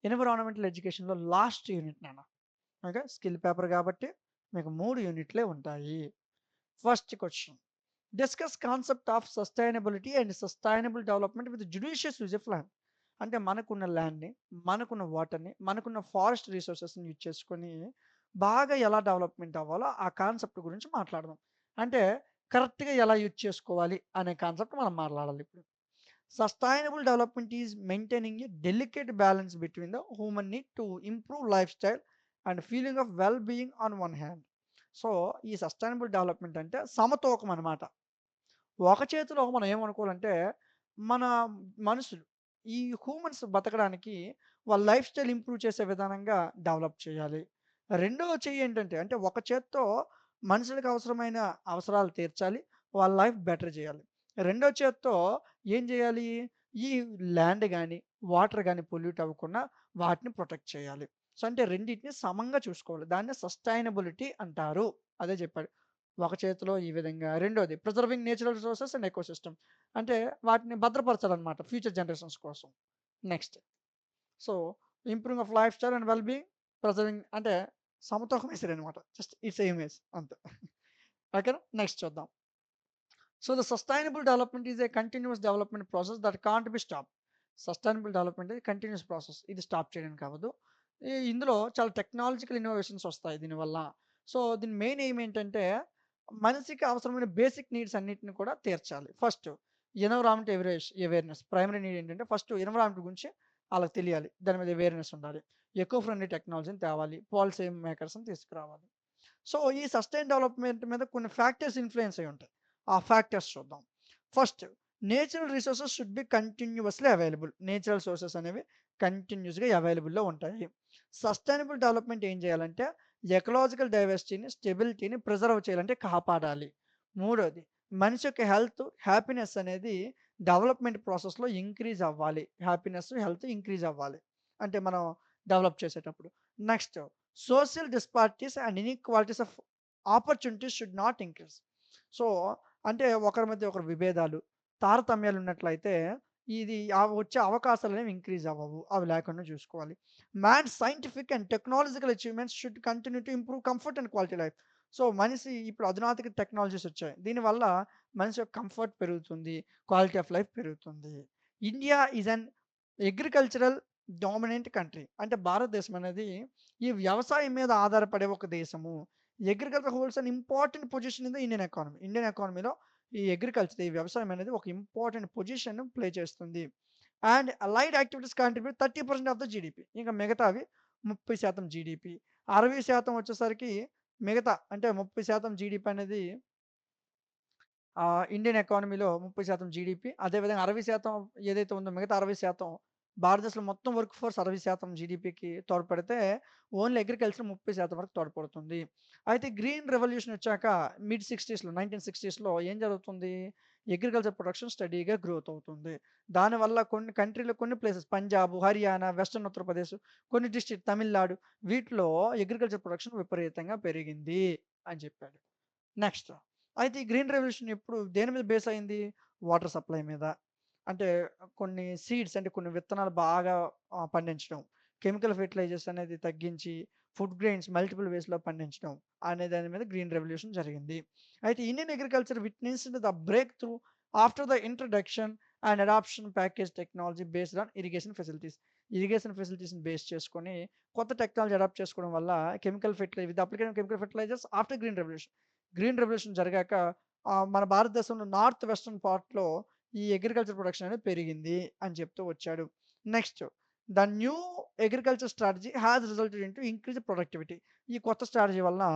Environmental ఎడ్యుకేషన్‌లో last unit నాన్న. Okay. Skill paper కాబట్టి మీకు 3 యూనిట్లే ఉంటాయి. First question. Discuss concept of sustainability and sustainable development with judicious use of land. అంటే మనకున్న ల్యాండ్‌ని, మనకున్న వాటర్‌ని, మనకున్న ఫారెస్ట్ రిసోర్సెస్‌ని యూజ్ చేసుకొని బాగా ఎలా డెవలప్‌మెంట్ అవ్వాలో ఆ కాన్సెప్ట్ గురించి మాట్లాడదాం. అంటే కరెక్ట్‌గా ఎలా యూజ్ చేసుకోవాలి అనే కాన్సెప్ట్ మనం మాట్లాడాలి ఇప్పుడు. Sustainable development is maintaining a delicate balance between the human need to improve life style and feeling of well being on one hand. So, ఈ సస్టైనబుల్ డెవలప్‌మెంట్ అంటే సమతూకం అనమాట. ఒక చేతిలో మనం ఏమనుకోవాలంటే, మన మనుషులు ఈ హ్యూమన్స్ బతకడానికి వాళ్ళ లైఫ్ స్టైల్ ఇంప్రూవ్ చేసే విధానంగా డెవలప్ చేయాలి. రెండవ చెయ్యి ఏంటంటే, అంటే ఒక చేత్తో మనుషులకు అవసరమైన అవసరాలు తీర్చాలి. వాళ్ళ లైఫ్ బెటర్ చేయాలి. రెండో చేత్తో ఏం చేయాలి? ఈ ల్యాండ్ గాని, వాటర్ గాని పొల్యూట్ అవ్వకుండా వాటిని ప్రొటెక్ట్ చేయాలి. సో, అంటే రెండిటిని సమంగా చూసుకోవాలి. దాన్నే సస్టైనబిలిటీ అంటారు. అదే చెప్పాడు. ఒక చేతిలో ఈ విధంగా. రెండోది preserving natural resources and ecosystem. అంటే వాటిని భద్రపరచాలనమాట ఫ్యూచర్ జనరేషన్స్ కోసం. Next. So, improving of life style and well being, preserving అంటే సమతూకం అనమాట. జస్ట్ ఇట్స్ ఇమేజ్ అంతే. ఓకేనా? నెక్స్ట్ చూద్దాం. So, the sustainable development is a continuous development process that can't be stopped. Sustainable development అనేది continuous process. ఇది stop చేయడానికి అవ్వదు. ఇందులో చాలా టెక్నాలజికల్ ఇన్నోవేషన్స్ వస్తాయి దీనివల్ల. సో, దీని మెయిన్ ఎయిమ్ ఏంటంటే, మనిషికి అవసరమైన బేసిక్ నీడ్స్ అన్నిటిని కూడా తీర్చాలి. First environment awareness. Primary need ఏంటంటే ఫస్ట్ ఎన్విరాన్మెంట్ గురించి ఆళ్ళకి తెలియాలి. దాని మీద అవేర్‌నెస్ ఉండాలి. ఎకో ఫ్రెండ్లీ టెక్నాలజీని తేవాలి. పాలిసీ మేకర్స్‌ని తీసుకురావాలి. సో, ఈ సస్టైన్ డెవలప్‌మెంట్ మీద కొన్ని ఫ్యాక్టర్స్ ఇన్‌ఫ్లూయెన్స్ అయ్యి ఉంటాయి. ఆ ఫ్యాక్టర్స్ చూద్దాం. First, natural resources should be continuously available. Natural sources అనేవి కంటిన్యూయస్‌గా అవైలబుల్‌లో ఉంటాయి. సస్టైనబుల్ డెవలప్‌మెంట్ ఏం చేయాలంటే ఎకలాజికల్ డైవర్సిటీని, స్టెబిలిటీని ప్రిజర్వ్ చేయాలంటే కాపాడాలి. మూడోది, మనిషి యొక్క హెల్త్, హ్యాపీనెస్ అనేది డెవలప్‌మెంట్ ప్రాసెస్‌లో ఇంక్రీజ్ అవ్వాలి. హ్యాపీనెస్, హెల్త్ ఇంక్రీజ్ అవ్వాలి. అంటే మనం డెవలప్ చేసేటప్పుడు. Next, social disparities and inequalities of opportunities should not increase. So, అంటే ఒకరి మధ్య ఒకరు విభేదాలు, తారతమ్యాలు ఉన్నట్లయితే వచ్చే అవకాశాలనేవి ఇంక్రీజ్ అవ్వవు. అవి లేకుండా చూసుకోవాలి. Man scientific and technological achievements should continue to improve comfort and quality life. So, మనిషి ఇప్పుడు అధునాతన టెక్నాలజీస్ వచ్చాయి. దీనివల్ల మనిషి యొక్క కంఫర్ట్ పెరుగుతుంది. క్వాలిటీ ఆఫ్ లైఫ్ పెరుగుతుంది. India is an agricultural dominant country. అంటే భారతదేశం అనేది ఈ వ్యవసాయం మీద ఆధారపడే ఒక దేశము. Agriculture holds an important position in the Indian economy. Indian ఎకానమీలో ఈ వ్యవసాయం అనేది ఒక ఇంపార్టెంట్ పొజిషన్ ప్లే చేస్తుంది. And allied activities contribute 30% of the GDP. ఇంకా మిగతావి 30% జీడీపీ. 60% వచ్చేసరికి మిగతా అంటే 30% జీడీపీ అనేది ఇండియన్ ఎకానమీలో 30% జీడీపీ. అదేవిధంగా 60% ఏదైతే ఉందో మిగతా 60% భారతదేశంలో మొత్తం వర్క్ ఫోర్స్ 60% జీడీపీకి తోడ్పడితే ఓన్లీ అగ్రికల్చర్ 30% వరకు తోడ్పడుతుంది. అయితే గ్రీన్ రెవల్యూషన్ వచ్చాక మిడ్ 60స్‌లో 1960స్‌లో ఏం జరుగుతుంది? అగ్రికల్చర్ ప్రొడక్షన్ స్టడీగా గ్రోత్ అవుతుంది. దానివల్ల కొన్ని కంట్రీలో కొన్ని ప్లేసెస్ పంజాబ్, హర్యానా, వెస్టర్న్ ఉత్తరప్రదేశ్, కొన్ని డిస్ట్రిక్ట్ తమిళనాడు వీటిలో అగ్రికల్చర్ ప్రొడక్షన్ విపరీతంగా పెరిగింది అని చెప్పాడు. నెక్స్ట్, అయితే ఈ గ్రీన్ రెవల్యూషన్ ఎప్పుడు దేని మీద బేస్ అయింది? వాటర్ సప్లై మీద. అంటే కొన్ని సీడ్స్ అంటే కొన్ని విత్తనాలు బాగా పండించడం. కెమికల్ ఫెర్టిలైజర్స్ అనేది తగ్గించి ఫుడ్ గ్రెయిన్స్ మల్టిపుల్ వేస్‌లో పండించడం అనే దాని మీద గ్రీన్ రెవల్యూషన్ జరిగింది. అయితే Indian agriculture witnessed the breakthrough after the introduction and adoption package technology based on irrigation facilities. Irrigation ఫెసిలిటీస్‌ని బేస్ చేసుకొని కొత్త టెక్నాలజీ అడాప్ట్ చేసుకోవడం వల్ల with application chemical fertilizers after green revolution. Green revolution జరిగాక మన భారతదేశంలో నార్త్ వెస్టర్న్ పార్ట్‌లో ఈ అగ్రికల్చర్ ప్రొడక్షన్ అనేది పెరిగింది అని చెప్తూ వచ్చాడు. Next, the new agriculture strategy has resulted into increased productivity. ఈ కొత్త స్ట్రాటజీ వలన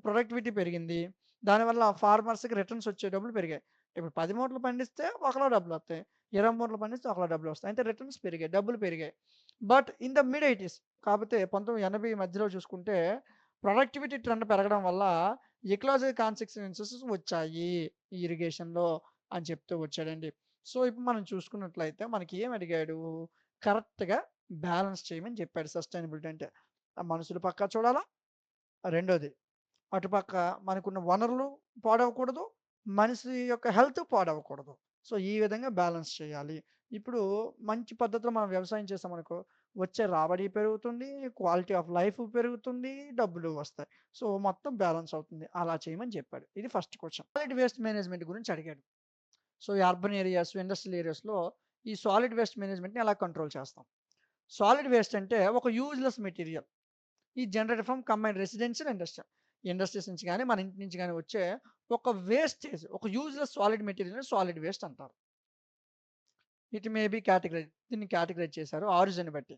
ప్రొడక్టివిటీ పెరిగింది. దానివల్ల ఫార్మర్స్‌కి రిటర్న్స్ వచ్చే డబ్బులు పెరిగాయి. ఇప్పుడు 10 మూటలు పండిస్తే ఒకలా డబ్బులొత్తాయి. 20 మూటలు పండిస్తే ఒకలా డబ్బులొస్తాయి. అంటే రిటర్న్స్ పెరిగాయి. డబ్బులు పెరిగాయి. But in the mid eighties కాపోతే 1980 మధ్యలో చూసుకుంటే ప్రొడక్టివిటీ ట్రెండ్ పెరగడం వల్ల ఎకలాజికల్ కాన్సిక్వెన్సెస్ వచ్చాయి ఈ ఇరిగేషన్‌లో అని చెప్తూ వచ్చాడండి. సో, ఇప్పుడు మనం చూసుకున్నట్లయితే మనకి ఏం అడిగాడు? కరెక్ట్‌గా బ్యాలెన్స్ చేయమని చెప్పాడు సస్టైనబిలిటీ అంటే. మనుషులు పక్కా చూడాలా. రెండోది అటుపక్క మనకున్న వనరులు పాడవకూడదు. మనిషి యొక్క హెల్త్ పాడవకూడదు. సో, ఈ విధంగా బ్యాలెన్స్ చేయాలి. ఇప్పుడు మంచి పద్ధతిలో మనం వ్యవసాయం చేసామనుకో, వచ్చే రాబడి పెరుగుతుంది, క్వాలిటీ ఆఫ్ లైఫ్ పెరుగుతుంది, డబ్బులు వస్తాయి. సో, మొత్తం బ్యాలెన్స్ అవుతుంది. అలా చేయమని చెప్పాడు. ఇది first question. Solid waste management గురించి అడిగాడు. సో, ఈ అర్బన్ ఏరియాస్, ఇండస్ట్రియల్ ఏరియాస్‌లో ఈ సాలిడ్ వేస్ట్ మేనేజ్మెంట్‌ని ఎలా కంట్రోల్ చేస్తాం? సాలిడ్ వేస్ట్ అంటే ఒక యూజ్‌లెస్ మెటీరియల్. ఈ generated from combined residential, industrial. Industries నుంచి గాని, మన ఇంటి నుంచి గాని వచ్చే ఒక వేస్టేజ్, ఒక యూజ్‌లెస్ సాలిడ్ మెటీరియల్‌ని సాలిడ్ వేస్ట్ అంటారు. ఇట్ మే బి కేటగరైజ్, దీన్ని కేటగరైజ్ చేశారు ఆరిజిన్ బట్టి.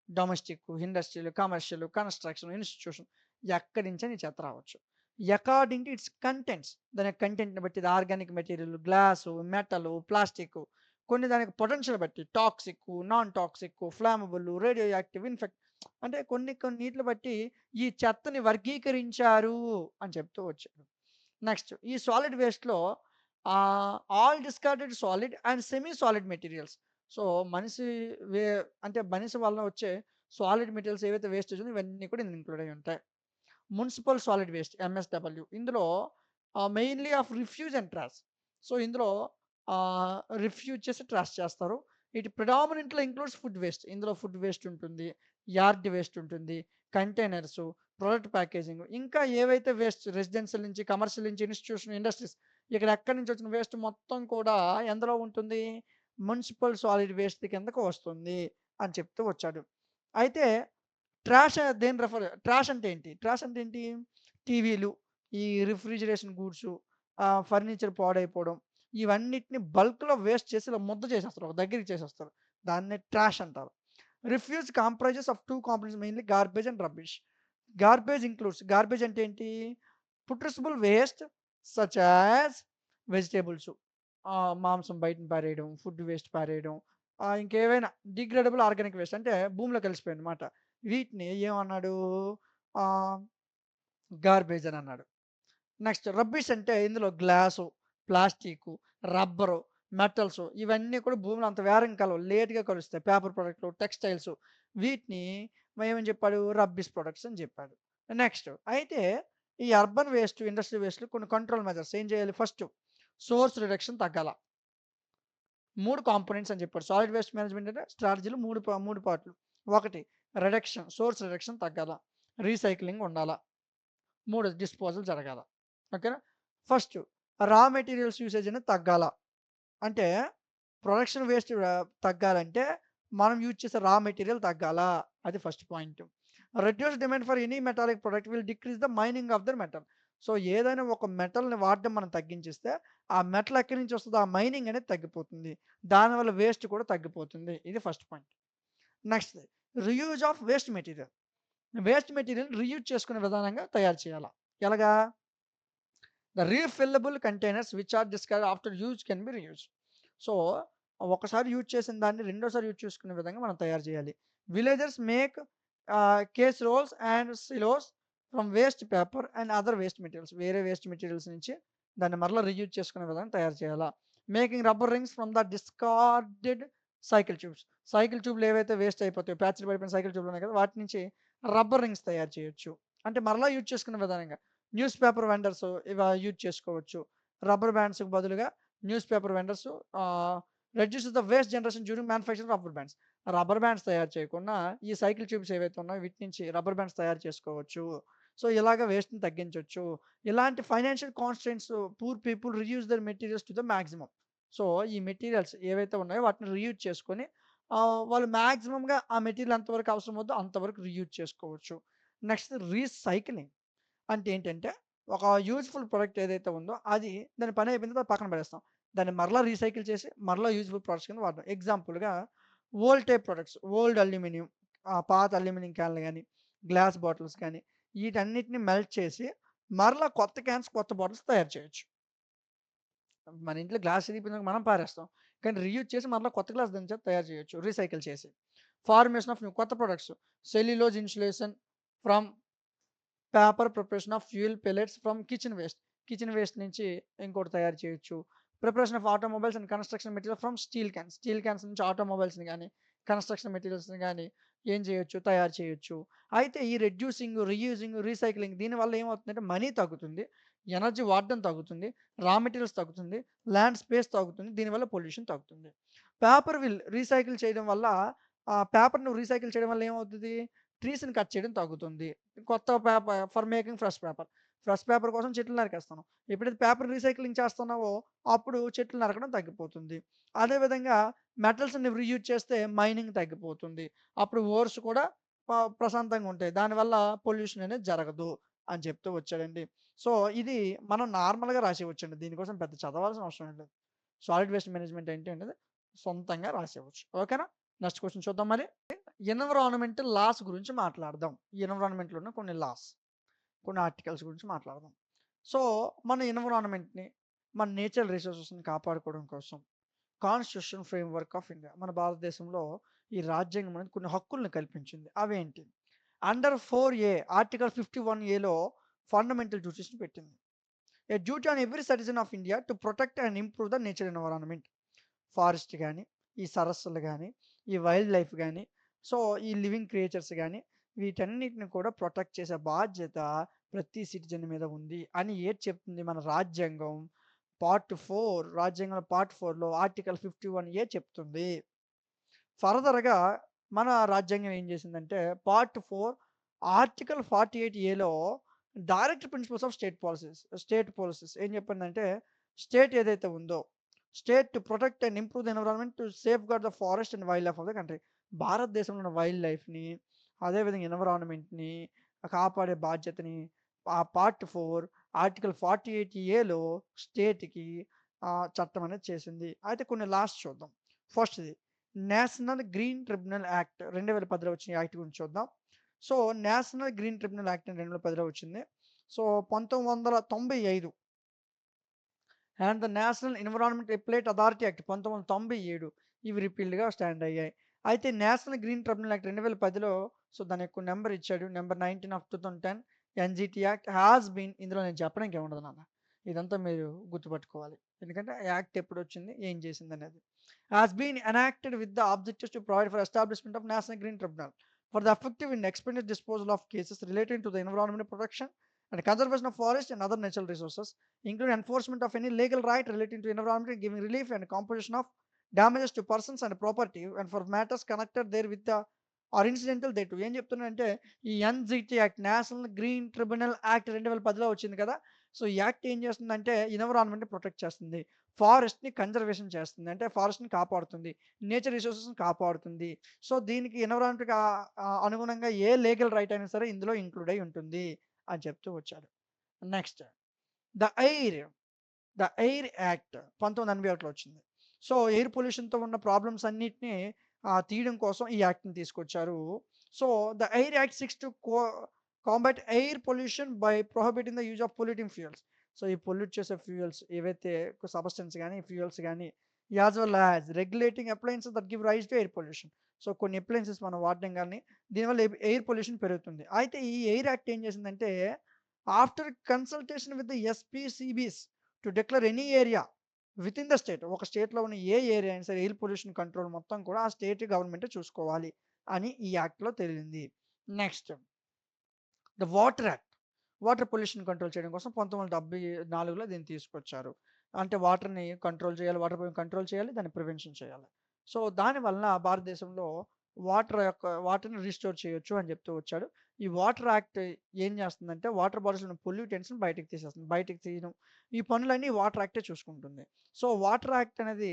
Domestic, industrial, commercial, construction, institution ఎక్కడి నుంచైనా ఈ చెత్త రావచ్చు. అకార్డింగ్ టు ఇట్స్ కంటెంట్స్, దాని యొక్క కంటెంట్‌ని బట్టి ఇది organic material, glass, metal, plastic, కొన్ని దానికి పొటెన్షియల్ బట్టి టాక్సిక్కు, నాన్ టాక్సిక్కు, ఫ్లామబుల్, రేడియో యాక్టివ్, అంటే కొన్ని కొన్నిటిని బట్టి ఈ చెత్తని వర్గీకరించారు అని చెప్తూ వచ్చారు. నెక్స్ట్ ఈ సాలిడ్ వేస్ట్‌లో all discarded solid and semi solid materials. So, మనిషి వే అంటే మనిషి వలన వచ్చే సాలిడ్ మెటీరియల్స్ ఏవైతే వేస్టేజ్ ఉందో ఇవన్నీ కూడా ఇందులో ఇంక్లూడ్ అయ్యి ఉంటాయి. మున్సిపల్ సాలిడ్ వేస్ట్ ఎంఎస్‌డబ్ల్యూ ఇందులో mainly of refuse and trash. So, ఇందులో రిఫ్యూజ్ చేసి ట్రాష్ చేస్తారు. It predominantly includes food waste. ఇందులో ఫుడ్ వేస్ట్ ఉంటుంది, యార్డ్ వేస్ట్ ఉంటుంది, కంటైనర్సు, ప్రొడక్ట్ ప్యాకేజింగ్, ఇంకా ఏవైతే వేస్ట్ రెసిడెన్షియల్ నుంచి, కమర్షియల్ నుంచి, ఇన్‌స్టిట్యూషన్, ఇండస్ట్రీస్ ఇక్కడ ఎక్కడి నుంచి వచ్చిన వేస్ట్ మొత్తం కూడా ఎందులో ఉంటుంది? మున్సిపల్ సాలిడ్ వేస్ట్ కిందకు వస్తుంది అని చెప్తూ వచ్చాడు. అయితే ట్రాష్ అంటే ఏంటి? ట్రాష్ అంటే ఏంటి? టీవీలు, ఈ రిఫ్రిజిరేషన్ గూడ్సు, ఫర్నిచర్ పాడైపోవడం, ఇవన్నిటిని బల్క్‌లో వేస్ట్ చేసి ఇలా ముద్ద చేసేస్తారు. ఒక దగ్గరికి చేసేస్తారు. దాన్నే ట్రాష్ అంటారు. Refuse comprises of 2 components mainly garbage and rubbish. Garbage అంటే ఏంటి? Putrescible waste such as vegetables, మాంసం బయటన పారేయడం, ఫుడ్ వేస్ట్ పారేయడం, ఇంకేవైనా డిగ్రేడబుల్ ఆర్గానిక్ వేస్ట్ అంటే భూమిలో కలిసిపోయాయన్నమాట. వీటిని ఏమన్నాడు? ఆహ్, గార్బేజ్ అని అన్నాడు. నెక్స్ట్ రబ్బిష్ అంటే ఇందులో గ్లాసు, ప్లాస్టికు, రబ్బరు, మెటల్సు ఇవన్నీ కూడా భూమిలో అంత వేగంగా కలవవు. లేట్‌గా కలుస్తాయి. పేపర్ ప్రొడక్ట్‌లు, టెక్స్‌టైల్సు వీటిని ఏమని చెప్పాడు? రబ్బిష్ ప్రొడక్ట్స్ అని చెప్పాడు. నెక్స్ట్ అయితే ఈ అర్బన్ వేస్ట్, ఇండస్ట్రియల్ వేస్ట్‌లో కొన్ని కంట్రోల్ మెజర్స్ ఏం చేయాలి? ఫస్ట్ సోర్స్ రిడక్షన్ తగ్గాల. 3 కాంపోనెంట్స్ అని చెప్పాడు. సాలిడ్ వేస్ట్ మేనేజ్మెంట్ అంటే స్ట్రాటజీలో 3 పార్ట్‌లు. 1 సోర్స్ రిడక్షన్ తగ్గాల. రీసైక్లింగ్ ఉండాల. 3 డిస్పోజల్ జరగాల. ఓకేనా? ఫస్ట్ రా మెటీరియల్స్ యూసేజ్ అనేది తగ్గాల. అంటే ప్రొడక్షన్ వేస్ట్ తగ్గాలంటే మనం యూజ్ చేసే రా మెటీరియల్ తగ్గాల. అది first point. Reduce demand for any metallic product will decrease the mining of the metal. So, ఏదైనా ఒక మెటల్‌ని వాడడం మనం తగ్గించేస్తే, ఆ మెటల్ ఎక్కడి నుంచి వస్తదో ఆ మైనింగ్ అనేది తగ్గిపోతుంది. దానివల్ల వేస్ట్ కూడా తగ్గిపోతుంది. ఇది first point. Next reuse of waste material. Waste మెటీరియల్‌ని రీయూజ్ చేసుకునే విధానంగా తయారు చేయాల. ఎలాగా? The refillable containers which are discarded after use can be reused. So, ఒకసారి యూజ్ చేసిన దాన్ని రెండోసారి యూజ్ చేసుకునే విధంగా మనం తయారు చేయాలి. Villagers make case rolls and silos from waste paper and other waste materials. వేరే వేస్ట్ మెటీరియల్స్ నుంచి దాన్ని మరలా రీయూజ్ చేసుకునే విధంగా తయారు చేయాలా. Making rubber rings from the discarded cycle tubes. Cycle ట్యూబ్‌లు ఏవైతే వేస్ట్ అయిపోతాయో, ప్యాచ్‌లు పడిపోయిన సైకిల్ ట్యూబ్‌లు ఉన్నాయి కదా! వాటి నుంచి రబ్బర్ రింగ్స్ తయారు చేయొచ్చు. అంటే మరలా యూజ్ చేసుకునే విధానంగా. న్యూస్ పేపర్ వెండర్స్ యూజ్ చేసుకోవచ్చు. రబ్బర్ బ్యాండ్స్‌కి బదులుగా న్యూస్ పేపర్ వెండర్స్ ఆహ్, reduces the waste generation during manufacturing rubber bands. Rubber bands తయారు చేయకుండా ఈ సైకిల్ ట్యూబ్స్ ఏవైతే ఉన్నాయో వీటి నుంచి రబ్బర్ బ్యాండ్స్ తయారు చేసుకోవచ్చు. సో, ఇలాగ వేస్ట్‌ని తగ్గించొచ్చు. ఇలాంటి financial constraints poor people reuse their materials to the maximum. So, ఈ మెటీరియల్స్ ఏవైతే ఉన్నాయో వాటిని రీయూజ్ చేసుకొని వాళ్ళు మాక్సిమమ్‌గా ఆ మెటీరియల్ ఎంతవరకు అవసరమవుద్దో అంతవరకు రీయూజ్ చేసుకోవచ్చు. Next recycling. అంటే ఏంటంటే, ఒక యూజ్‌ఫుల్ ప్రొడక్ట్ ఏదైతే ఉందో అది దాని పని అయిపోయిన తర్వాత పక్కన పడేస్తాం. దాన్ని మరలా రీసైకిల్ చేసి మరలా యూజ్‌ఫుల్ ప్రొడక్ట్స్ కింద వాడతాం. ఎగ్జాంపుల్‌గా old type products, old aluminium, పాత అల్యూమినియం క్యాన్‌లు గాని, గ్లాస్ బాటిల్స్ కానీ వీటన్నిటిని మెల్ట్ చేసి మరలా కొత్త క్యాన్స్, కొత్త బాటిల్స్ తయారు చేయొచ్చు. మన ఇంట్లో గ్లాస్ ఇరిగిపోయిందని మనం పారేస్తాం. కానీ రీయూజ్ చేసి మరలా కొత్త గ్లాస్ దాని చేత తయారు చేయొచ్చు రీసైకిల్ చేసి. ఫార్మేషన్ ఆఫ్ న్యూ కొత్త products, cellulose insulation from paper preparation of fuel pellets from kitchen waste. Kitchen waste నుంచి ఇంకోటి తయారు చేయొచ్చు. Preparation of automobiles and construction material from steel cans. Steel cans నుంచి ఆటోమొబైల్స్‌ని గాని, కన్‌స్ట్రక్షన్ మెటీరియల్స్‌ని గాని ఏం చేయొచ్చు? తయారు చేయొచ్చు. అయితే ఈ రెడ్యూసింగ్, రీయూజింగ్, రీసైక్లింగ్ దీనివల్ల ఏమవుతుందంటే మనీ తగ్గుతుంది. ఎనర్జీ వాడడం తగ్గుతుంది. రా మెటీరియల్స్ తగ్గుతుంది. ల్యాండ్ స్పేస్ తగ్గుతుంది. దీనివల్ల పొల్యూషన్ తగ్గుతుంది. పేపర్ విల్ రీసైకిల్ చేయడం వల్ల పేపర్‌ని రీసైకిల్ చేయడం వల్ల ఏమవుతది? ట్రీస్‌ని కట్ చేయడం తగ్గుతుంది. కొత్త for making fresh paper. Fresh paper కోసం చెట్లు నరికేస్తున్నాం. ఎప్పుడైతే పేపర్ రీసైక్లింగ్ చేస్తున్నావో అప్పుడు చెట్లు నరకడం తగ్గిపోతుంది. అదే విధంగా మెటల్స్‌ని రీయూజ్ చేస్తే మైనింగ్ తగ్గిపోతుంది. అప్పుడు ఓర్స్ కూడా ప్రశాంతంగా ఉంటాయి. దానివల్ల పొల్యూషన్ అనేది జరగదు అని చెప్తూ వచ్చాడండి. సో, ఇది మనం నార్మల్‌గా రాసేయవచ్చండి. దీనికోసం పెద్ద చదవాల్సిన అవసరం ఏం లేదు. సాలిడ్ వేస్ట్ మేనేజ్మెంట్ ఏంటి అనేది సొంతంగా రాసేయవచ్చు. ఓకేనా? నెక్స్ట్ క్వెషన్ చూద్దాం మరి. ఎన్విరాన్మెంటల్ లాస్ గురించి మాట్లాడదాం. ఎన్విరాన్మెంట్‌లో ఉన్న కొన్ని లాస్, కొన్ని ఆర్టికల్స్ గురించి మాట్లాడదాం. సో, మన ఎన్విరాన్మెంట్‌ని, మన నేచురల్ రిసోర్సెస్‌ని కాపాడుకోవడం కోసం కాన్స్టిట్యూషన్ ఫ్రేమ్‌వర్క్ ఆఫ్ ఇండియా మన భారతదేశంలో ఈ రాజ్యాంగం అనేది కొన్ని హక్కుల్ని కల్పించింది. అవేంటి? అండర్ 4 ఆర్టికల్ 51 ఫండమెంటల్ డ్యూటీస్‌ని పెట్టింది. ఎ duty on every citizen of India to protect and improve the nature environment. Forest గాని, ఈ సరస్సులు గాని, ఈ వైల్డ్ లైఫ్ గాని, సో, ఈ లివింగ్ క్రియేచర్స్ గాని, వీటన్నిటిని కూడా ప్రొటెక్ట్ చేసే బాధ్యత ప్రతి సిటిజన్ మీద ఉంది అని ఏది చెప్తుంది మన రాజ్యాంగం పార్ట్ 4 రాజ్యాంగంలో పార్ట్ 4లో ఆర్టికల్ 51 చెప్తుంది. ఫర్దర్‌గా మన రాజ్యాంగం ఏం చేసిందంటే part 4 article 48 direct principles of state policies ఏం చెప్పిందంటే స్టేట్ ఏదైతే ఉందో state to protect and improve the environment to safeguard the forest and wild life of the country. భారతదేశంలో ఉన్న వైల్డ్ లైఫ్‌ని అదేవిధంగా ఎన్విరాన్మెంట్‌ని కాపాడే బాధ్యతని పార్ట్ 4 ఆర్టికల్ 48 స్టేట్‌కి చట్టం అనేది చేసింది. అయితే కొన్ని లాస్ట్ చూద్దాం. ఫస్ట్‌ది నేషనల్ గ్రీన్ ట్రిబ్యునల్ యాక్ట్ 2010లో వచ్చిన యాక్ట్ గురించి చూద్దాం. So, national green tribunal act అని 2010లో వచ్చింది. So, 1995 and the national environment appellate authority act 1997 ఇవి రిపీల్డ్‌గా స్టాండ్ అయ్యాయి. అయితే నేషనల్ గ్రీన్ ట్రిబ్యునల్ యాక్ట్ 2010లో సో, దాని యొక్క నంబర్ ఇచ్చాడు. Number 19 of 2010 NGT act has been ఇందులో నేను చెప్పడానికి ఏముండదు నాన్న. ఇదంతా మీరు గుర్తుపట్టుకోవాలి. ఎందుకంటే యాక్ట్ ఎప్పుడొచ్చింది, ఏం చేసిందనేది. Has been enacted with the objectives to provide for establishment of national green tribunal for the effective and expedient disposal of cases relating to the environment protection and conservation of forest and other natural resources including enforcement of any legal right relating to environment, giving relief and compensation of damages to persons and property, and for matters connected there with the or incidental thereto. ఏం చెప్తున్నానంటే ఈ NGT act national green tribunal act 2010లో వచ్చింది కదా! So, ఈ act ఏం చేస్తుందంటే ఎన్విరాన్మెంట్‌ని protect చేస్తుంది. ఫారెస్ట్‌ని కన్జర్వేషన్ చేస్తుంది. అంటే ఫారెస్ట్‌ని కాపాడుతుంది. నేచర్ రిసోర్సెస్‌ని కాపాడుతుంది. సో, దీనికి ఎన్విరాన్మెంట్‌కి అనుగుణంగా ఏ లీగల్ రైట్ అయినా సరే ఇందులో ఇంక్లూడ్ అయ్యి ఉంటుంది అని చెప్తూ వచ్చాడు. Next the air the air act 1981లో వచ్చింది. సో, ఎయిర్ పొల్యూషన్‌తో ఉన్న ప్రాబ్లమ్స్ అన్నిటిని తీయడం కోసం ఈ యాక్ట్‌ని తీసుకొచ్చారు. So, the air act seeks to combat air pollution by prohibiting the use of polluting fuels. So, ఈ పొల్యూట్ చేసే ఫ్యూయల్స్ ఏవైతే సబ్స్టెన్స్ గాని, ఫ్యూయల్స్ గాని as well as regulating appliances that give rise to air pollution. So, కొన్ని appliances మనం వాడడం గాని దీనివల్ల ఎయిర్ పొల్యూషన్ పెరుగుతుంది. అయితే ఈ ఎయిర్ యాక్ట్ ఏం చేసిందంటే after consultation with the SPCBs to declare any area within the state ఒక స్టేట్‌లో ఉన్న ఏ ఏరియా అయినా సరే ఎయిర్ పొల్యూషన్ కంట్రోల్ మొత్తం కూడా ఆ స్టేట్ గవర్నమెంటే చూసుకోవాలి అని ఈ యాక్ట్‌లో తేలింది. Next the water act. Water pollution control చేయడం కోసం 1974లో దీన్ని తీసుకొచ్చారు. అంటే వాటర్‌ని కంట్రోల్ చేయాలి. వాటర్ పొల్యూషన్ కంట్రోల్ చేయాలి. దాన్ని ప్రివెన్షన్ చేయాలి. సో, దాని వలన భారతదేశంలో వాటర్‌ని రిస్టోర్ చేయొచ్చు అని చెప్తూ వచ్చాడు. ఈ వాటర్ యాక్ట్ ఏం చేస్తుందంటే వాటర్ బాడీస్‌లో ఉన్న పొల్యూటెంట్స్‌ని బయటికి తీసేస్తుంది. బయటికి తీయడం ఈ పనులన్నీ వాటర్ యాక్టే చూసుకుంటుంది. సో, వాటర్ యాక్ట్ అనేది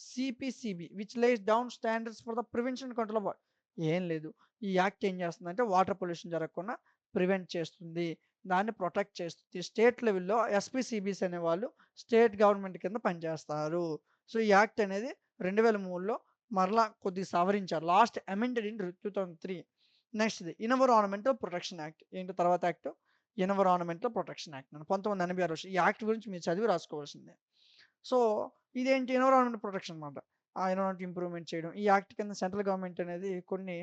CPCB which lays down standards for the prevention and control of ఏం లేదు. ఈ యాక్ట్ ఏం చేస్తుందంటే వాటర్ పొల్యూషన్ జరగకుండా ప్రివెంట్ చేస్తుంది. దాన్ని ప్రొటెక్ట్ చేస్తుంది. స్టేట్ లెవెల్‌లో ఎస్‌పీసీబీస్ అనేవాళ్ళు స్టేట్ గవర్నమెంట్ కింద పనిచేస్తారు. సో, ఈ యాక్ట్ అనేది 2003లో మరలా కొద్దిగా సవరించారు. Last amended in 2003. నెక్స్ట్‌ది ఎన్విరాన్మెంటల్ ప్రొటెక్షన్ యాక్ట్. ఏంటి తర్వాత యాక్ట్? ఎన్విరాన్మెంటల్ ప్రొటెక్షన్ యాక్ట్ 1986 వచ్చింది. ఈ యాక్ట్ గురించి మీరు చదివి రాసుకోవాల్సిందే. సో, ఇదేంటి ఎన్విరాన్మెంటల్ ప్రొటెక్షన్ అన్నమాట. ఆ ఎన్విరాన్మెంట్ ఇంప్రూవ్‌మెంట్ చేయడం. ఈ యాక్ట్ కింద సెంట్రల్ గవర్నమెంట్ అనేది కొన్ని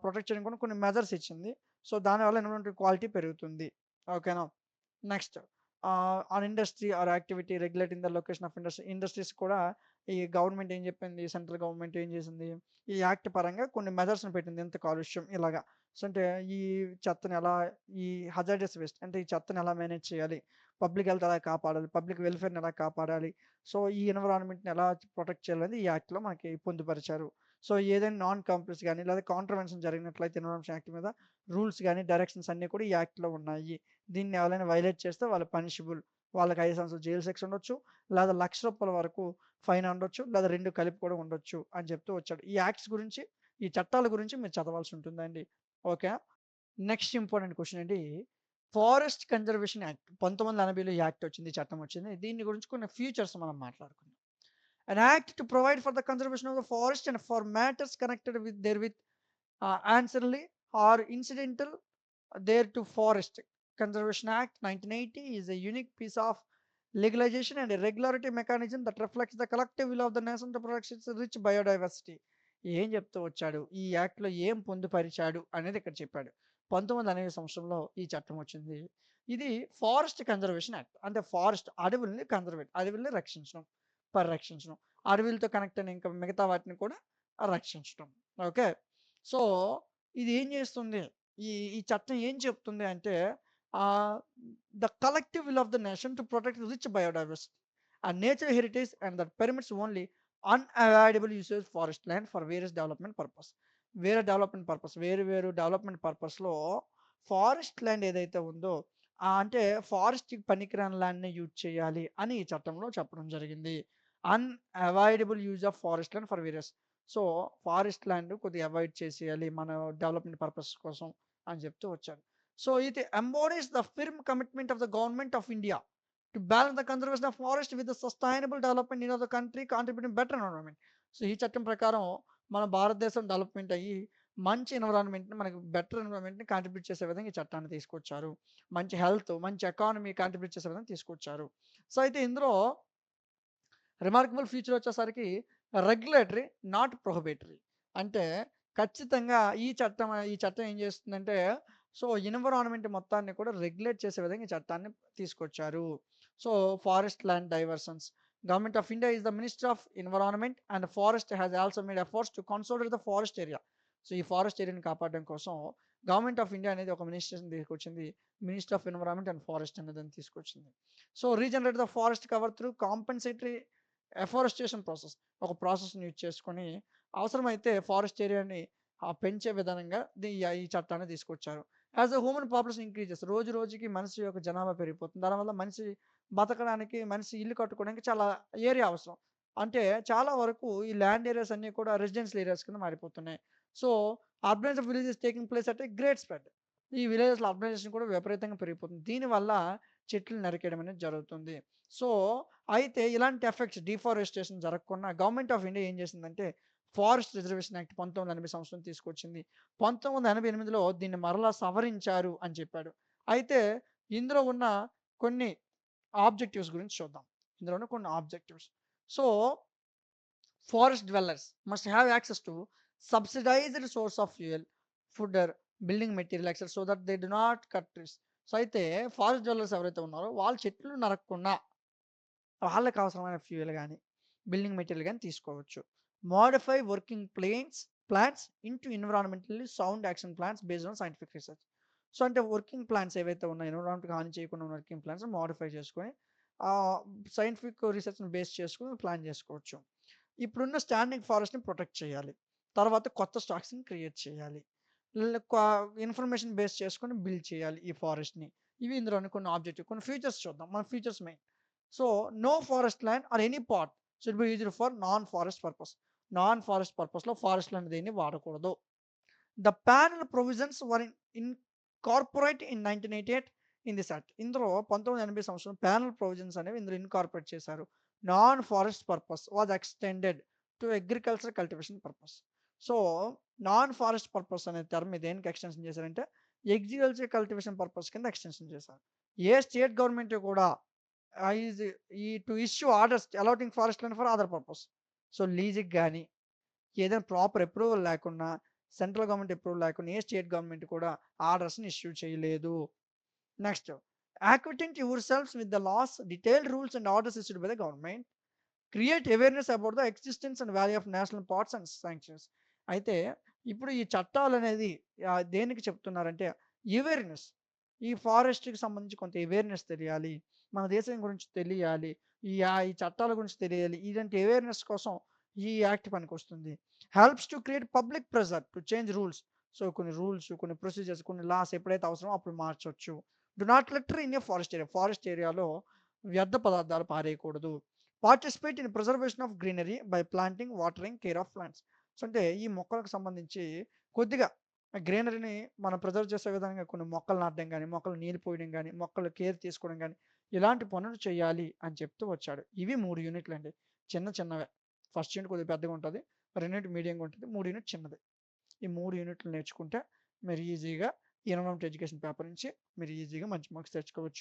ప్రొటెక్ట్ చేయడానికి కూడా కొన్ని మెజర్స్ ఇచ్చింది. సో, దానివల్ల ఎన్విరాన్మెంటల్ క్వాలిటీ పెరుగుతుంది. ఓకేనా? Next on industry or activity regulating the location of industries కూడా ఈ గవర్నమెంట్ ఏం చెప్పింది? సెంట్రల్ గవర్నమెంట్ ఏం చేసింది? ఈ యాక్ట్ పరంగా కొన్ని మెజర్స్‌ని పెట్టింది. ఇంత కాలుష్యం ఇలాగా. సో, అంటే ఈ చెత్తని ఎలా ఈ హజార్డస్ వేస్ట్ అంటే ఈ చెత్తని ఎలా మేనేజ్ చేయాలి? పబ్లిక్ హెల్త్ ఎలా కాపాడాలి? పబ్లిక్ వెల్‌ఫేర్‌ని ఎలా కాపాడాలి? సో, ఈ ఎన్విరాన్మెంట్‌ని ఎలా ప్రొటెక్ట్ చేయాలనేది ఈ యాక్ట్‌లో మనకి పొందుపరిచారు. సో, ఏదైనా నాన్ కాంప్లెక్స్ గాని, లేదా కాంట్రవెన్షన్ జరిగినట్లయితే ఎన్విరాన్మెంట్ యాక్ట్ మీద రూల్స్ గాని, డైరెక్షన్స్ అన్నీ కూడా ఈ యాక్ట్‌లో ఉన్నాయి. దీన్ని ఎవరైనా వైలేట్ చేస్తే వాళ్ళు పనిషబుల్. వాళ్ళకి 5 సంవత్సరాలు జైలు శిక్ష ఉండొచ్చు. లేదా రూ. 1,00,000 వరకు ఫైన్ ఉండొచ్చు. లేదా 2 కలిపి కూడా ఉండొచ్చు అని చెప్తూ వచ్చాడు. ఈ యాక్ట్స్ గురించి, ఈ చట్టాల గురించి మీరు చదవాల్సి ఉంటుందండి. ఓకే. నెక్స్ట్ ఇంపార్టెంట్ క్వెషన్ అండి. ఫారెస్ట్ కన్జర్వేషన్ యాక్ట్ 1980లో ఈ యాక్ట్ వచ్చింది. ఈ చట్టం వచ్చింది. దీని గురించి కొన్ని ఫ్యూచర్స్ మనం మాట్లాడుకుందాం. An act to provide for the conservation of the forest and for matters connected with therewith ancillary or incidental thereto. Forest Conservation Act 1980 is a unique piece of legalization and a regulatory mechanism that reflects the collective will of the nation to protect its rich biodiversity. ఏం చెప్తూ వచ్చాడు, ఈ యాక్ట్లో ఏం పొందుపరిచాడు అనేది ఇక్కడ చెప్పాడు. 1980 సంవత్సరంలో ఈ చట్టం వచ్చింది. ఇది ఫారెస్ట్ కన్జర్వేషన్ యాక్ట్. అంటే ఫారెస్ట్ అడవుల్ని అడవుల్ని రక్షించడం, పరిరక్షించడం, అడవులతో కనెక్ట్ అయిన ఇంకా మిగతా వాటిని కూడా రక్షించడం. ఓకే. సో, ఇది ఏం చేస్తుంది, ఈ ఈ చట్టం ఏం చెప్తుంది అంటే the collective will of the nation to protect rich biodiversity and nature heritage and that permits only unavoidable usage forest land for various development purpose. వేరు వేరు డెవలప్మెంట్ పర్పస్లో ఫారెస్ట్ ల్యాండ్ ఏదైతే ఉందో అంటే ఫారెస్ట్కి పనికిరాని ల్యాండ్ని యూజ్ చేయాలి అని ఈ చట్టంలో చెప్పడం జరిగింది. Unavoidable use of forest land for various. So, forest land కొద్దిగా అవాయిడ్ చేసేయాలి మన డెవలప్మెంట్ పర్పస్ కోసం అని చెప్తూ వచ్చారు. So, it embodies the firm commitment of the government of India to balance the conservation of forest with the sustainable development need of the country, contributing better environment. So, ఈ చట్టం ప్రకారం మన భారతదేశం development అయ్యి మంచి ఎన్విరాన్మెంట్‌ని, మనకు బెటర్ ఎన్విరాన్మెంట్‌ని కాంట్రిబ్యూట్ చేసే విధంగా ఈ చట్టాన్ని తీసుకొచ్చారు. మంచి హెల్త్, మంచి ఎకానమీ కాంట్రిబ్యూట్ చేసే విధంగా తీసుకొచ్చారు. సో, అయితే ఇందులో రిమార్కబుల్ ఫీచర్ వచ్చేసరికి రెగ్యులేటరీ, నాట్ ప్రొహిబిటరీ. అంటే ఖచ్చితంగా ఈ చట్టం ఏం చేస్తుందంటే, సో, ఎన్విరాన్మెంట్ మొత్తాన్ని కూడా రెగ్యులేట్ చేసే విధంగా ఈ చట్టాన్ని తీసుకొచ్చారు. So, forest land diversions. Government of India is the minister of environment and forest has also made efforts to consolidate the forest area. So, ఈ ఫారెస్ట్ ఏరియాని కాపాడడం కోసం గవర్నమెంట్ ఆఫ్ ఇండియా అనేది ఒక మినిస్ట్రేషన్ తీసుకొచ్చింది. Minister of environment and forest అనేదాన్ని తీసుకొచ్చింది. So, regenerate the forest cover through compensatory afforestation process. ఒక ప్రాసెస్‌ని యూజ్ చేసుకొని అవసరమైతే ఫారెస్ట్ ఏరియాని పెంచే విధానంగా ఈ చట్టాన్ని తీసుకొచ్చారు. As a human population increases, రోజు రోజుకి మనిషి యొక్క జనాభా పెరిగిపోతుంది. దానివల్ల మనిషి బతకడానికి, మనిషి ఇల్లు కట్టుకోవడానికి చాలా ఏరియా అవసరం. అంటే చాలా వరకు ఈ ల్యాండ్ ఏరియాస్ అన్నీ కూడా రెసిడెన్షియల్ ఏరియాస్ కింద మారిపోతున్నాయి. So, urbanised of villages taking place at a great spread. ఈ విలేజెస్‌లో అర్బనైజేషన్ కూడా విపరీతంగా పెరిగిపోతుంది. దీనివల్ల చెట్లు నరికేయడం అనేది జరుగుతుంది. సో, అయితే ఇలాంటి ఎఫెక్ట్స్ డిఫారెస్టేషన్ జరగకుండా గవర్నమెంట్ ఆఫ్ ఇండియా ఏం చేసిందంటే, ఫారెస్ట్ రిజర్వేషన్ యాక్ట్ 1980 సంవత్సరం తీసుకొచ్చింది. 1988లో దీన్ని మరలా సవరించారు అని చెప్పాడు. అయితే ఇందులో ఉన్న కొన్ని ఆబ్జెక్టివ్స్ గురించి చూద్దాం. ఇందులో ఉన్న కొన్ని objectives. So, forest dwellers must have access to subsidised source of fuel, fodder, building material access so that they do not cut trees. So, అయితే ఫారెస్ట్ డ్వెల్లర్స్ ఎవరైతే ఉన్నారో వాళ్ళు చెట్లు నరకకుండా వాళ్ళకి అవసరమైన ఫ్యూయల్ గానీ, బిల్డింగ్ మెటీరియల్ గానీ తీసుకోవచ్చు. Modify working plants into environmentally sound action plants based on scientific research. So, అంటే వర్కింగ్ ప్లాంట్స్ ఏవైతే ఉన్నాయో ఎన్విరాన్మెంట్‌కి హాని చేయకుండా ఉన్న వర్కింగ్ ప్లాంట్స్‌ని మోడిఫై చేసుకొని సైంటిఫిక్ రీసెర్చ్‌ని బేస్ చేసుకొని ప్లాన్ చేసుకోవచ్చు. ఇప్పుడున్న స్టాండింగ్ ఫారెస్ట్‌ని ప్రొటెక్ట్ చేయాలి. తర్వాత కొత్త స్టాక్స్‌ని క్రియేట్ చేయాలి. ల క్వా ఇన్ఫర్మేషన్ బేస్ చేసుకొని బిల్డ్ చేయాలి ఈ ఫారెస్ట్‌ని. ఇవి ఇందులోని కొన్ని ఆబ్జెక్టివ్. కొన్ని ఫీచర్స్ చూద్దాం. మన features main. So, no forest land or any part should be used for non forest purpose. Non forest పర్పస్‌లో ఫారెస్ట్ ల్యాండ్ దేన్ని వాడకూడదు. The panel provisions were incorporate in 1988 in this act. ఇందులో 1980 సంవత్సరం panel provisions అనేవి ఇందులో incorporate చేశారు. Non forest purpose was extended to agriculture cultivation purpose. So, non forest purpose అనే term దేనికి ఎక్స్టెన్షన్ చేశారంటే అగ్రికల్చర్ కల్టివేషన్ పర్పస్ కింద ఎక్స్టెన్షన్ చేశారు. ఏ స్టేట్ గవర్నమెంట్ కూడా is to issue orders allotting forest land for other purpose. So, లీజ్‌కి గాని ఏదైనా proper approval లేకుండా, సెంట్రల్ గవర్నమెంట్ అప్రూవల్ లేకుండా ఏ స్టేట్ గవర్నమెంట్ కూడా ఆర్డర్స్‌ని ఇష్యూ చేయలేదు. Next, acquaint yourselves with the laws, detailed rules and orders issued by the government. Create awareness about the existence and value of national parks and sanctuaries. అయితే ఇప్పుడు ఈ చట్టాలనేది దేనికి చెప్తున్నారంటే అవేర్‌నెస్. ఈ ఫారెస్ట్‌కి సంబంధించి కొంత అవేర్‌నెస్ తెలియాలి. మన దేశం గురించి తెలియాలి. ఈ చట్టాల గురించి తెలియాలి. ఇలాంటి అవేర్‌నెస్ కోసం ఈ యాక్ట్ పనికొస్తుంది. Helps to create public pressure to change rules. So, కొన్ని రూల్స్, కొన్ని ప్రొసీజర్స్, కొన్ని లాస్ ఎప్పుడైతే అవసరమో అప్పుడు మార్చొచ్చు. Do not litter in a forest area. Forest ఏరియాలో వ్యర్థ పదార్థాలు పారేయకూడదు. Participate in preservation of greenery by planting, watering, care of plants. So, అంటే ఈ మొక్కలకు సంబంధించి కొద్దిగా గ్రీనరీని మనం ప్రిజర్వ్ చేసే విధంగా కొన్ని మొక్కలు నాటడం గాని, మొక్కలు నీళ్లు పోయడం గాని, మొక్కలు కేర్ తీసుకోవడం గాని, ఇలాంటి పనులు చేయాలి అని చెప్తూ వచ్చాడు. ఇవి 3 యూనిట్లండి. చిన్న చిన్నవే. ఫస్ట్ యూనిట్ కొద్దిగా పెద్దగా ఉంటది. రెండో యూనిట్ మీడియంగా ఉంటది. 3 యూనిట్ చిన్నది. ఈ 3 యూనిట్లు నేర్చుకుంటే మీరు ఈజీగా ఈ ఎన్విరాన్మెంటల్ ఎడ్యుకేషన్ పేపర్ నుంచి మీరు ఈజీగా మంచి మార్క్స్ తెచ్చుకోవచ్చు.